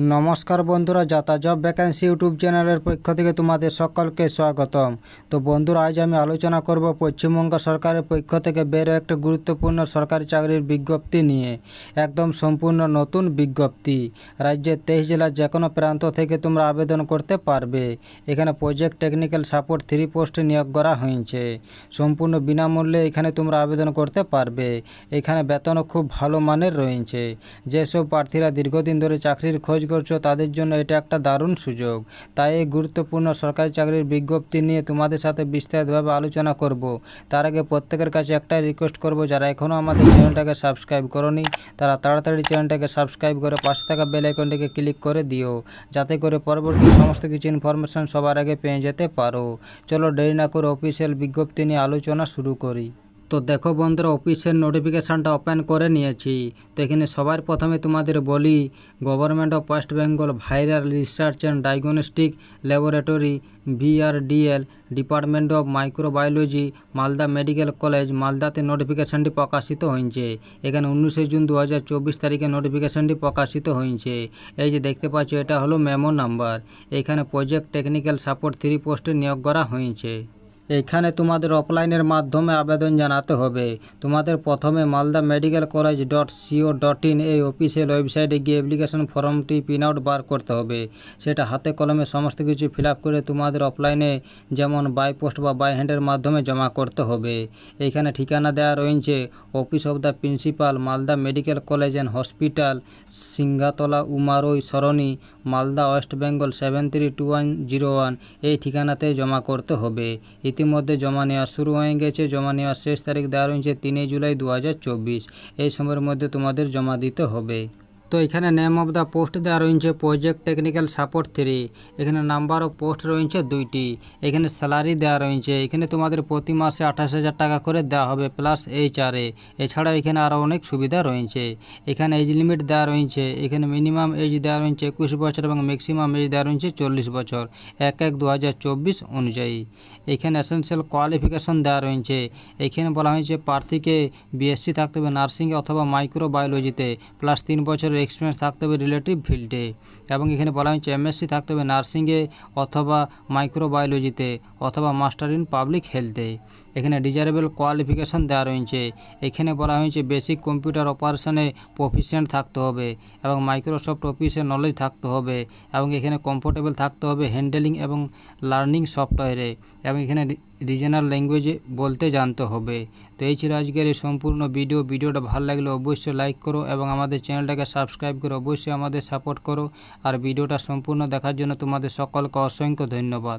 নমস্কার বন্ধুরা, যাতা জব ভ্যাকেন্সি ইউটিউব চ্যানেলের পক্ষ থেকে তোমাদের সকলকে স্বাগতম। তো বন্ধুরা, আজ আমি আলোচনা করব পশ্চিমবঙ্গ সরকারের পক্ষ থেকে বেরো একটা গুরুত্বপূর্ণ সরকারি চাকরির বিজ্ঞপ্তি নিয়ে। একদম সম্পূর্ণ নতুন বিজ্ঞপ্তি। রাজ্যের 23 জেলার যে কোনো প্রান্ত থেকে তোমরা আবেদন করতে পারবে। এখানে প্রজেক্ট টেকনিক্যাল সাপোর্ট 3 পোস্টে নিয়োগ করা হয়েছে। সম্পূর্ণ বিনামূল্যে এখানে তোমরা আবেদন করতে পারবে। এখানে বেতনও খুব ভালো মানের রয়েছে। যেসব প্রার্থীরা দীর্ঘদিন ধরে চাকরির খোঁজ করছো তাদের জন্য এটা একটা দারুণ সুযোগ। তাই এই গুরুত্বপূর্ণ সরকারি চাকরির বিজ্ঞপ্তি নিয়ে তোমাদের সাথে বিস্তারিতভাবে আলোচনা করব। তার আগে প্রত্যেকের কাছে একটাই রিকোয়েস্ট করব, যারা এখনও আমাদের চ্যানেলটাকে সাবস্ক্রাইব করোনি তারা তাড়াতাড়ি চ্যানেলটাকে সাবস্ক্রাইব করে পাশে থাকা বেল আইকনটিকে ক্লিক করে দিও, যাতে করে পরবর্তী সমস্ত কিছু ইনফরমেশন সবার আগে পেয়ে যেতে পারো। চলো দেরি না করে অফিসিয়াল বিজ্ঞপ্তি নিয়ে আলোচনা শুরু করি। তো দেখো বন্ধুরা, অফিসের নোটিফিকেশানটা ওপেন করে নিয়েছি। তো এখানে সবার প্রথমে তোমাদের বলি, government of West Bengal viral research and diagnostic laboratory VRDL, department of microbiology, Malda medical college, মালদাতে নোটিফিকেশানটি প্রকাশিত হয়েছে। এখানে 19 জুন 2024 তারিখে নোটিফিকেশানটি প্রকাশিত হয়েছে। এই যে দেখতে পাচ্ছ, এটা হলো মেমো নাম্বার। এখানে প্রজেক্ট টেকনিক্যাল সাপোর্ট 3 পোস্টে নিয়োগ করা হয়েছে। এখানে তোমাদের অফলাইনের মাধ্যমে আবেদন জানাতে হবে। তোমাদের প্রথমে মালদা মেডিকেল কলেজ .co.in এই অফিসিয়াল ওয়েবসাইটে গিয়ে অ্যাপ্লিকেশন ফর্মটি প্রিন্ট আউট বার করতে হবে। সেটা হাতে কলমে সমস্ত কিছু ফিল আপ করে তোমাদের অফলাইনে, যেমন বাই পোস্ট বা বাই হ্যান্ডের মাধ্যমে জমা করতে হবে। এইখানে ঠিকানা দেওয়া রয়েছে office of the principal, Malda medical college and hospital, Singhatala উমারই সরণি, মালদা ওয়েস্ট বেঙ্গল 732101। এই ঠিকানাতে জমা করতে হবে। ইতিমধ্যে জমা নেওয়া শুরু হয়ে গেছে। জমা নেওয়ার শেষ তারিখ দেওয়া রয়েছে 3 জুলাই 2024। এই সময়ের মধ্যে তোমাদের জমা দিতে হবে। তো এখানে নেম অফ দ্য পোস্ট দেওয়া রয়েছে প্রজেক্ট টেকনিক্যাল সাপোর্ট 3। এখানে নাম্বার অফ পোস্ট রয়েছে 2টি। এখানে স্যালারি দেওয়া রয়েছে। এখানে তোমাদের প্রতি মাসে 28,000 টাকা করে দেওয়া হবে প্লাস HRA। এছাড়াও এখানে আরও অনেক সুবিধা রয়েছে। এখানে এজ লিমিট দেওয়া রয়েছে। এখানে মিনিমাম এজ দেওয়া রয়েছে 21 বছর এবং ম্যাক্সিমাম এজ দেওয়া রয়েছে 40 বছর 1/1/2024 অনুযায়ী। এখানে এসেনশিয়াল কোয়ালিফিকেশন দেওয়া রয়েছে। এখানে বলা হয়েছে প্রার্থীকে BSc থাকতে হবে নার্সিংয়ে অথবা মাইক্রোবায়োলজিতে, প্লাস 3 বছরের এক্সপিরিয়েন্স থাকতে হবে রিলেটিভ ফিল্ডে। এবং এখানে বলা হয়েছে MSc থাকতে হবে নার্সিংয়ে অথবা মাইক্রোবায়োলজিতে অথবা মাস্টার ইন পাবলিক হেলথে। এখানে ডিজারেবল কোয়ালিফিকেশন দেওয়া রয়েছে। এখানে বলা হয়েছে বেসিক কম্পিউটার অপারেশনে প্রফিশিয়েন্ট থাকতে হবে এবং মাইক্রোসফট অফিসের নলেজ থাকতে হবে এবং এখানে কমফোর্টেবল থাকতে হবে হ্যান্ডেলিং এবং লার্নিং সফটওয়্যারে এবং এখানে রিজনাল ল্যাঙ্গুয়েজে বলতে জানতে হবে। তো এই ছিল আজকের এই সম্পূর্ণ ভিডিওটা ভালো লাগলে অবশ্যই লাইক করো এবং আমাদের চ্যানেলটাকে সাবস্ক্রাইব করে অবশ্যই আমাদের সাপোর্ট করো। আর ভিডিওটা সম্পূর্ণ দেখার জন্য তোমাদের সকলকে অসংখ্য ধন্যবাদ।